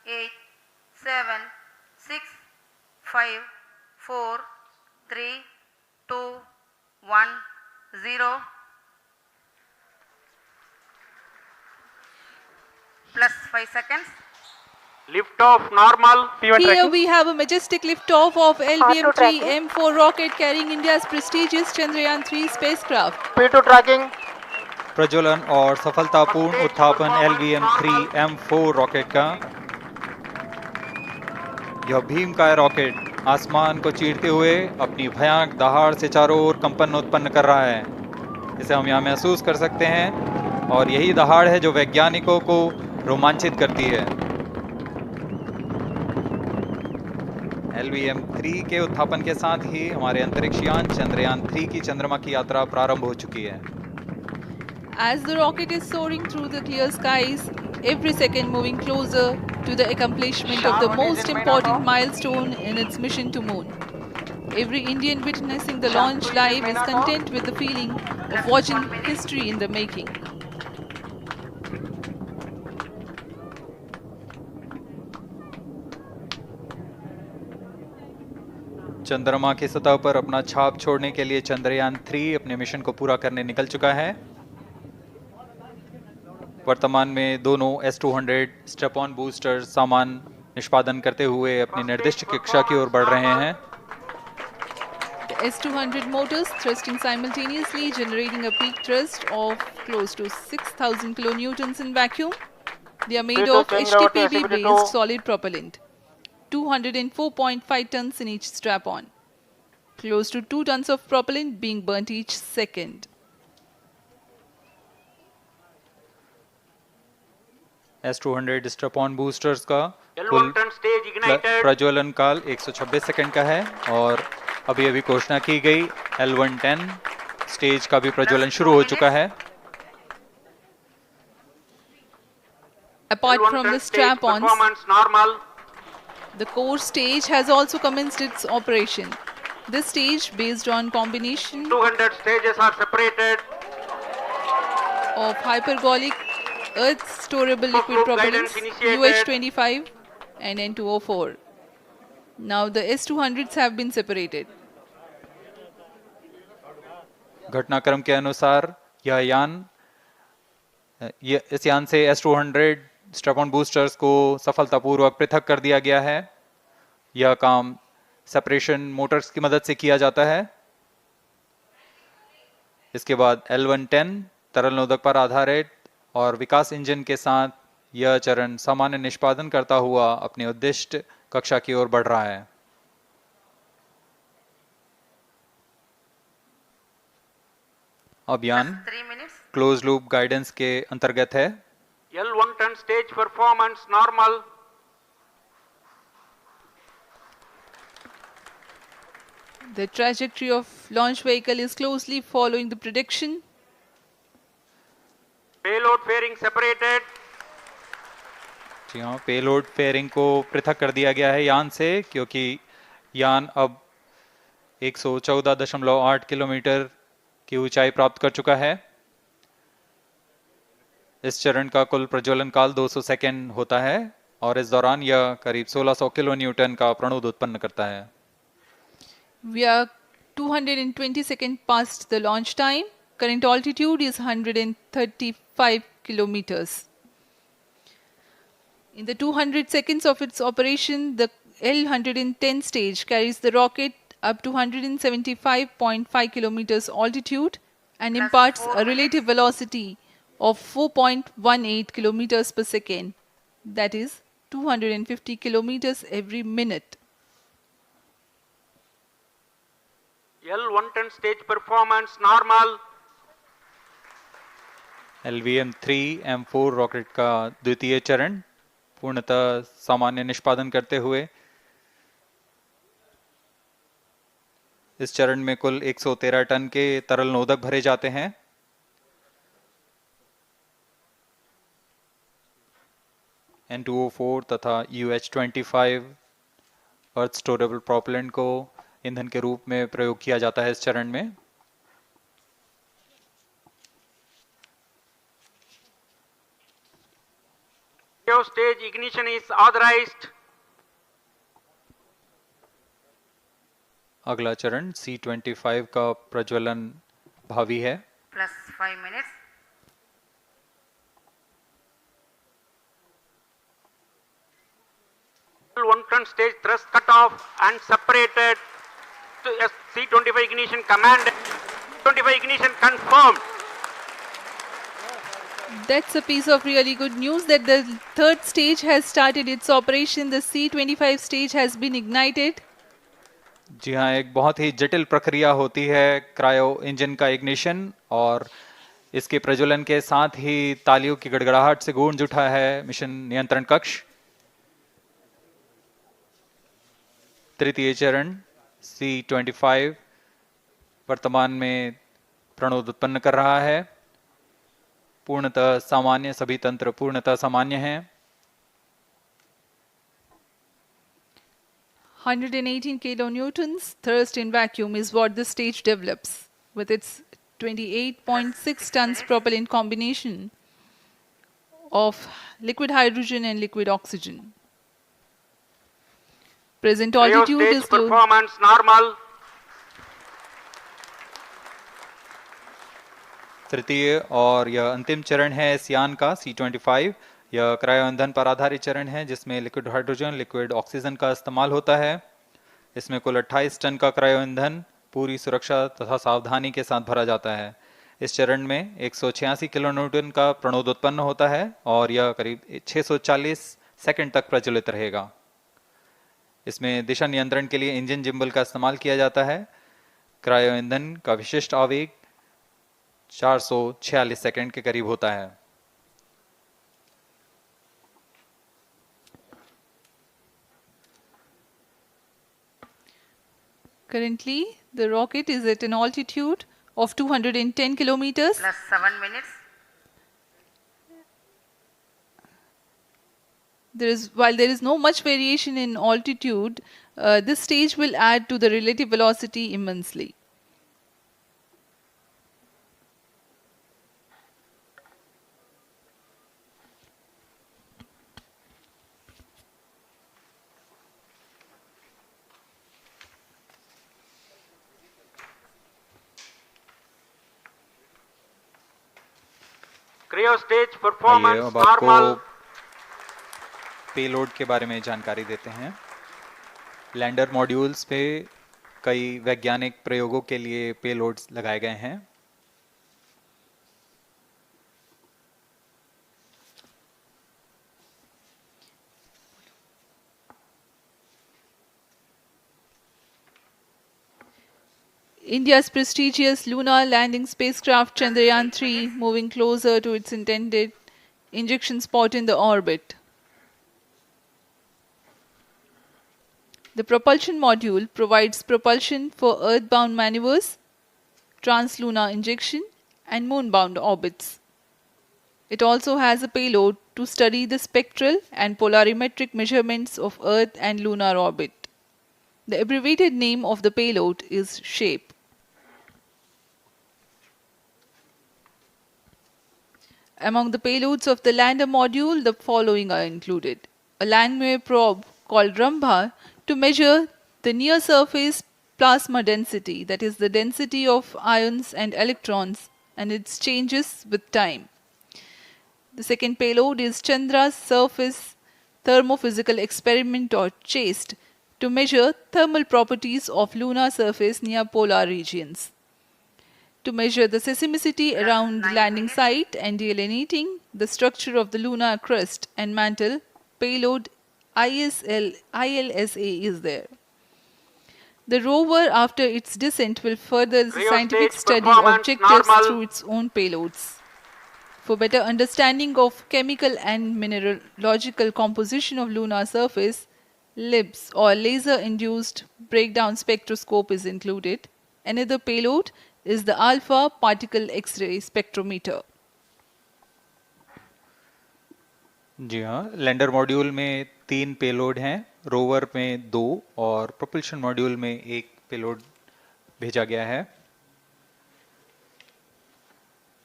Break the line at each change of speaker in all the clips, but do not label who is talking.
8, 7, 6, 5, 4, 3, 2, 1, 0. Plus 5 seconds.
Lift off normal.
Here
tracking.
we have a majestic liftoff of LVM-3 M4 rocket carrying India's prestigious Chandrayaan-3 spacecraft.
P2 tracking.
प्रज्वलन और सफलतापूर्ण उत्थापन LVM-3 M4 rocket का। यह भीमकाय rocket आसमान को चीरते हुए अपनी भयानक दहाड़ से चारों ओर कंपन उत्पन्न कर रहा है। इसे हम यहाँ महसूस कर सकते हैं और यही दहाड़ है जो वैज्ञानिकों को रोमांचित करती है। LVM-3 के उत्थापन के साथ ही हमारे अंतरिक्ष यान चंद्रयान-3 की चंद्रमा की यात्रा प्रारंभ हो चुकी है।
As the rocket is soaring through the clear skies, every second moving closer to the accomplishment of the most important milestone in its mission to moon. Every Indian witnessing the launch live is content with the feeling of watching history in the making.
चंद्रमा की सतह पर अपना छाप छोड़ने के लिए चंद्रयान-3 अपने मिशन को पूरा करने निकल चुका है। वर्तमान में दोनों S-200 स्ट्रैप-ऑन बूस्टर सामान निष्पादन करते हुए अपनी निर्दिष्ट कक्षा की ओर बढ़ रहे हैं।
The S-200 motors thrusting simultaneously, generating a peak thrust of close to 6,000 kilonewtons in vacuum. They are made of HTPB-based solid propellant, 204.5 tons in each strap-on. Close to 2 tons of propellant being burnt each second.
S-200 strap-on boosters का
L1 turn stage ignited.
प्रज्वलन काल 126 second का है और अभी अभी घोषणा की गई L110 स्टेज का भी प्रज्वलन शुरू हो चुका है।
Apart from the strap-ons,
performance normal.
the core stage has also commenced its operation. This stage, based on combination
200 stages are separated.
of hypergolic earth storable liquid
Group
propellants
guidance initiated.
UH-25 and N2O4. Now the S-200s have been separated.
घटनाक्रम के अनुसार इस यान से S-200 strap-on boosters को सफलतापूर्वक पृथक कर दिया गया है। यह काम सेपरेशन मोटर्स की मदद से किया जाता है। इसके बाद L110 तरल नोदक पर आधारित और विकास इंजन के साथ यह चरण सामान्य निष्पादन करता हुआ अपनी उद्दिष्ट कक्षा की ओर बढ़ रहा है। अब यान
3 minutes.
क्लोज लूप गाइडेंस के अंतर्गत है।
L1 turn stage performance normal.
The trajectory of launch vehicle is closely following the prediction.
Payload fairing separated.
जी हाँ, पेलोड फेयरिंग को पृथक कर दिया गया है यान से, क्योंकि यान अब 114.8 किलोमीटर की ऊंचाई प्राप्त कर चुका है। इस चरण का कुल प्रज्वलन काल 200 सेकेंड होता है और इस दौरान यह करीब 1600 किलो न्यूटन का प्रणोद उत्पन्न करता है।
We are 220 seconds past the launch time. Current altitude is 135 kilometers. In the 200 seconds of its operation, the L110 stage carries the rocket up to 175.5 kilometers altitude and imparts a relative velocity of 4.18 kilometers per second. That is 250 kilometers every minute.
L1 turn stage performance normal.
LVM-3 M4 rocket का द्वितीय चरण पूर्णतः सामान्य निष्पादन करते हुए इस चरण में कुल 113 टन के तरल नोदक भरे जाते हैं। N2O4 तथा UH-25 अर्थ स्टोरेबल प्रोपेलेंट को ईंधन के रूप में प्रयोग किया जाता है इस चरण में।
Cryostage stage ignition is authorized.
अगला चरण C25 का प्रज्वलन भावी है।
plus 5 minutes.
L110 stage thrust cut off and separated. C25 ignition command. 25 ignition confirmed.
That's a piece of really good news that the third stage has started its operation. The C25 stage has been ignited.
जी हाँ, एक बहुत ही जटिल प्रक्रिया होती है cryo engine का ignition, और इसके प्रज्वलन के साथ ही तालियों की गड़गड़ाहट से गूंज उठा है मिशन नियंत्रण कक्ष। तृतीय चरण C25 वर्तमान में प्रणोद उत्पन्न कर रहा है। पूर्णतः सामान्य, सभी तंत्र पूर्णतः सामान्य हैं।
118 kilonewtons thrust in vacuum is what the stage develops with its 28.6 tons propellant combination of liquid hydrogen and liquid oxygen. Present altitude
Cryostage
is low.
performance normal.
तृतीय और यह अंतिम चरण है इस यान का C25। यह क्रायो ईंधन पर आधारित चरण है जिसमें लिक्विड हाइड्रोजन, लिक्विड ऑक्सीजन का इस्तेमाल होता है। इसमें कुल 28 टन का क्रायो ईंधन पूरी सुरक्षा तथा सावधानी के साथ भरा जाता है। इस चरण में 186 किलोन्यूटन का प्रणोद उत्पन्न होता है और यह करीब 640 सेकंड तक प्रज्वलित रहेगा। इसमें दिशा नियंत्रण के लिए इंजन जिम्बल का इस्तेमाल किया जाता है। क्रायो ईंधन का विशिष्ट आवेग 446 सेकंड के करीब होता है।
Currently, the rocket is at an altitude of 210 kilometers.
Plus 7 minutes.
While there is no much variation in altitude, this stage will add to the relative velocity immensely.
Cryostage
आइए
performance
अब आपको
normal.
Payload के बारे में जानकारी देते हैं। Lander modules पे कई वैज्ञानिक प्रयोगों के लिए पेलोड्स लगाए गए हैं।
India's prestigious lunar landing spacecraft Chandrayaan-3 moving closer to its intended injection spot in the orbit. The propulsion module provides propulsion for earthbound maneuvers, translunar injection, and moonbound orbits. It also has a payload to study the spectral and polarimetric measurements of Earth and lunar orbit. The abbreviated name of the payload is SHAPE. Among the payloads of the lander module, the following are included. A Langmuir probe called Rambha to measure the near surface plasma density, that is the density of ions and electrons, and its changes with time. The second payload is Chandra's surface thermophysical experiment, or CHASTE, to measure thermal properties of lunar surface near polar regions. To measure the seismicity around the landing site and delineating the structure of the lunar crust and mantle, payload ILSA is there. The rover, after its descent, will further the scientific
Cryostage
study
performance
objectives
normal.
through its own payloads. For better understanding of chemical and mineralogical composition of lunar surface, LIBS, or laser-induced breakdown spectroscope, is included. Another payload is the alpha particle X-ray spectrometer.
जी हाँ, lander module में 3 payload हैं, rover में 2 और propulsion module में 1 payload भेजा गया है।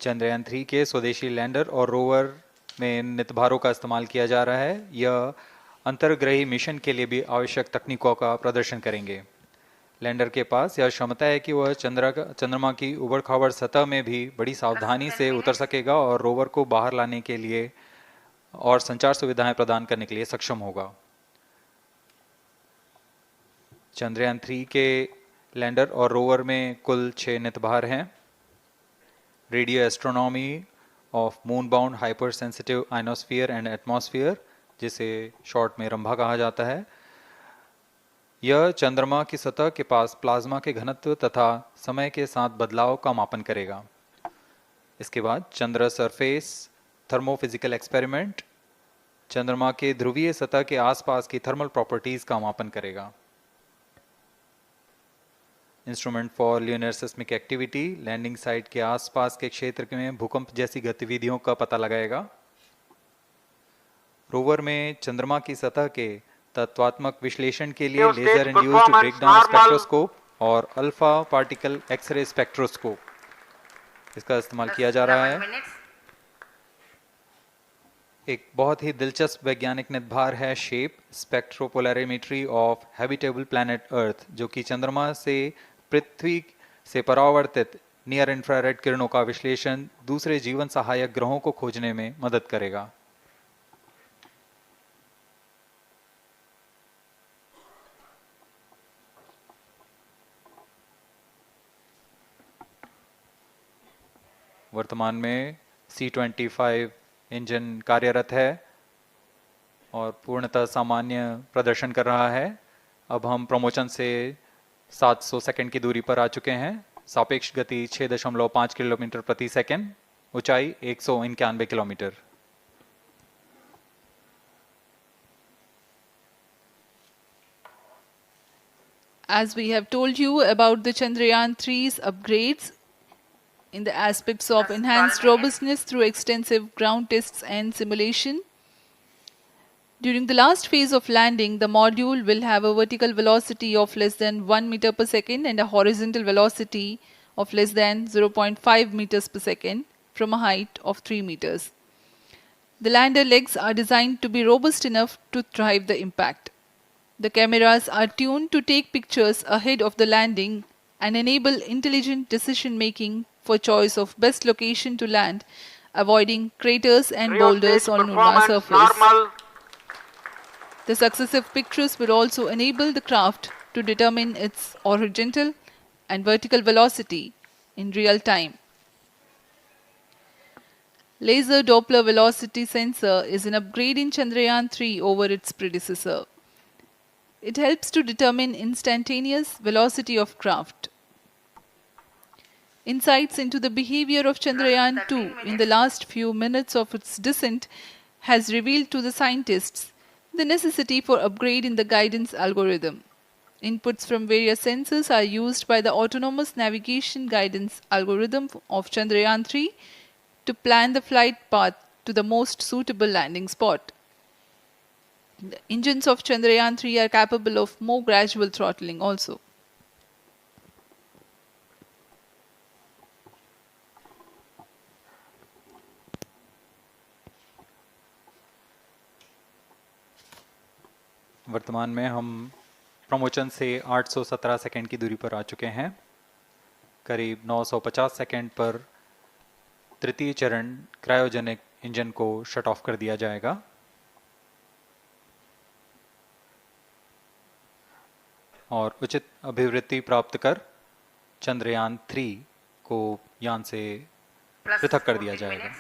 चंद्रयान 3 के स्वदेशी लैंडर और रोवर में नितभारों का इस्तेमाल किया जा रहा है। यह अंतर्ग्रही मिशन के लिए भी आवश्यक तकनीकों का प्रदर्शन करेंगे। लैंडर के पास यह क्षमता है कि वह चंद्रमा की उबड़-खाबड़ सतह में भी बड़ी सावधानी से उतर सकेगा और रोवर को बाहर लाने के लिए और संचार सुविधाएं प्रदान करने के लिए सक्षम होगा। चंद्रयान 3 के लैंडर और रोवर में कुल 6 नितभार हैं। Radio astronomy of moon bound hyper sensitive ionosphere and atmosphere, जिसे शॉर्ट में रंभा कहा जाता है, यह चंद्रमा की सतह के पास प्लाज्मा के घनत्व तथा समय के साथ बदलाव का मापन करेगा। इसके बाद चंद्र सरफेस थर्मोफिजिकल एक्सपेरिमेंट चंद्रमा के ध्रुवीय सतह के आसपास की थर्मल प्रॉपर्टीज का मापन करेगा। Instrument for lunar seismic activity landing site के आसपास के क्षेत्र में भूकंप जैसी गतिविधियों का पता लगाएगा। रोवर में चंद्रमा की सतह के तत्वात्मक विश्लेषण के लिए लेजर इंड्यूस्ड ब्रेकडाउन स्पेक्ट्रोस्कोप और अल्फा पार्टिकल एक्सरे स्पेक्ट्रोस्कोप इसका इस्तेमाल किया जा रहा है। एक बहुत ही दिलचस्प वैज्ञानिक नितभार है shape स्पेक्ट्रोपोलैरिमेट्री of habitable planet earth, जो कि चंद्रमा से पृथ्वी से परावर्तित नियर इंफ्रारेड किरणों का विश्लेषण दूसरे जीवन सहायक ग्रहों को खोजने में मदद करेगा। वर्तमान में C-25 इंजन कार्यरत है और पूर्णतः सामान्य प्रदर्शन कर रहा है। अब हम प्रमोशन से 700 सेकंड की दूरी पर आ चुके हैं। सापेक्ष गति 6.5 किलोमीटर प्रति सेकंड, ऊंचाई 191 kilometre.
As we have told you about the Chandrayaan 3's upgrades in the aspects of enhanced robustness through extensive ground tests and simulation. During the last phase of landing, the module will have a vertical velocity of less than 1 meter per second and a horizontal velocity of less than 0.5 meters per second from a height of 3 meters. The lander legs are designed to be robust enough to thrive the impact. The cameras are tuned to take pictures ahead of the landing and enable intelligent decision making for choice of best location to land, avoiding craters and boulders on lunar surface. The successive pictures will also enable the craft to determine its horizontal and vertical velocity in real time. Laser Doppler velocity sensor is an upgrade in Chandrayaan 3 over its predecessor. It helps to determine instantaneous velocity of craft. Insights into the behavior of Chandrayaan 2 in the last few minutes of its descent has revealed to the scientists the necessity for upgrade in the guidance algorithm. Inputs from various sensors are used by the autonomous navigation guidance algorithm of Chandrayaan 3 to plan the flight path to the most suitable landing spot. The engines of Chandrayaan 3 are capable of more gradual throttling also.
वर्तमान में हम promotion से 817 second की दूरी पर आ चुके हैं। करीब 950 सेकंड पर तृतीय चरण क्रायोजेनिक इंजन को शट ऑफ कर दिया जाएगा। और उचित अभिवृद्धि प्राप्त कर चंद्रयान 3 को यान से पृथक कर दिया जाएगा।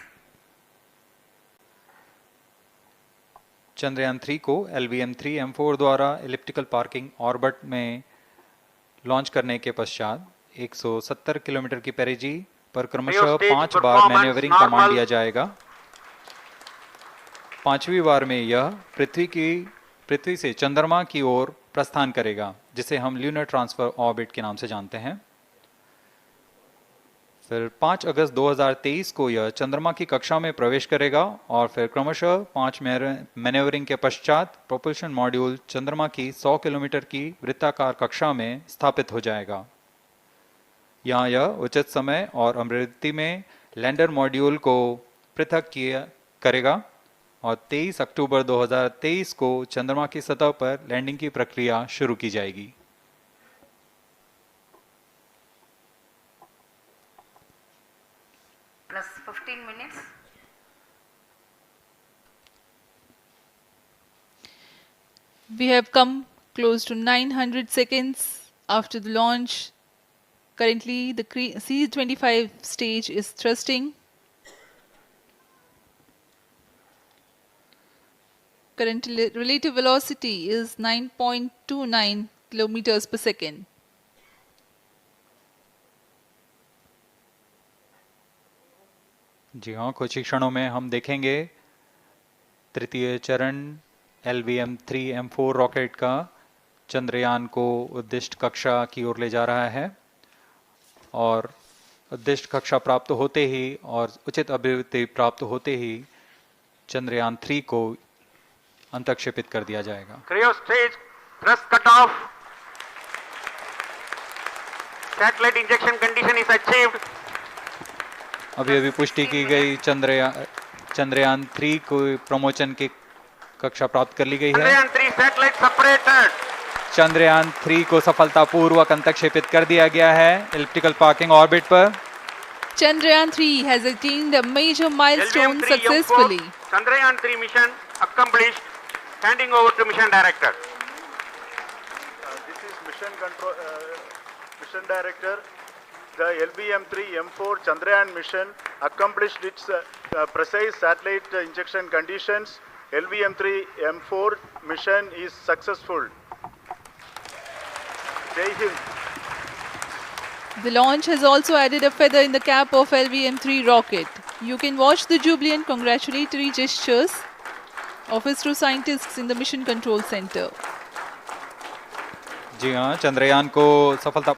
चंद्रयान 3 को LVM-3M4 द्वारा एलिप्टिकल पार्किंग ऑर्बिट में लॉन्च करने के पश्चात 170 किलोमीटर की पेरिजी पर क्रमशः 5 बार मैन्यूवरिंग कमांड दिया जाएगा। 5वीं बार में यह पृथ्वी से चंद्रमा की ओर प्रस्थान करेगा, जिसे हम ल्यूनर ट्रांसफर ऑर्बिट के नाम से जानते हैं। फिर 5 अगस्त 2023 को यह चंद्रमा की कक्षा में प्रवेश करेगा और फिर क्रमशः 5 मैन्यूवरिंग के पश्चात प्रोपल्शन मॉड्यूल चंद्रमा की 100 किलोमीटर की वृत्ताकार कक्षा में स्थापित हो जाएगा। यहाँ यह उचित समय और आवृत्ति में लैंडर मॉड्यूल को पृथक करेगा और 23 अक्टूबर 2023 को चंद्रमा की सतह पर लैंडिंग की प्रक्रिया शुरू की जाएगी।
Plus 15 minutes.
We have come close to 900 seconds after the launch. Currently, the C-25 stage is thrusting. Current relative velocity is 9.29 kilometers per second.
जी हाँ, कुछ ही क्षणों में हम देखेंगे तृतीय चरण LVM-3M4 रॉकेट का चंद्रयान को उद्दिष्ट कक्षा की ओर ले जा रहा है और उद्दिष्ट कक्षा प्राप्त होते ही और उचित अभिवृद्धि प्राप्त होते ही चंद्रयान 3 को अंतक्षेपित कर दिया जाएगा।
Cryo stage thrust cutoff. Satellite injection condition is achieved.
अभी पुष्टि की गई चंद्रयान 3 को प्रमोशन की कक्षा प्राप्त कर ली गई है।
Chandrayaan 3 satellite separated.
चंद्रयान 3 को सफलतापूर्वक अंतक्षेपित कर दिया गया है एलिप्टिकल पार्किंग ऑर्बिट पर।
Chandrayaan 3 has attained a major milestone
LVM-3M4
successfully.
Chandrayaan 3 mission accomplished. Handing over to mission director.
This is mission director. The LVM-3M4 Chandrayaan mission accomplished its precise satellite injection conditions. LVM-3M4 mission is successful. Jai Hind.
The launch has also added a feather in the cap of LVM-3 rocket. You can watch the jubilant congratulatory gestures of ISRO scientists in the Mission Control Center.
जी हाँ, चंद्रयान को सफलता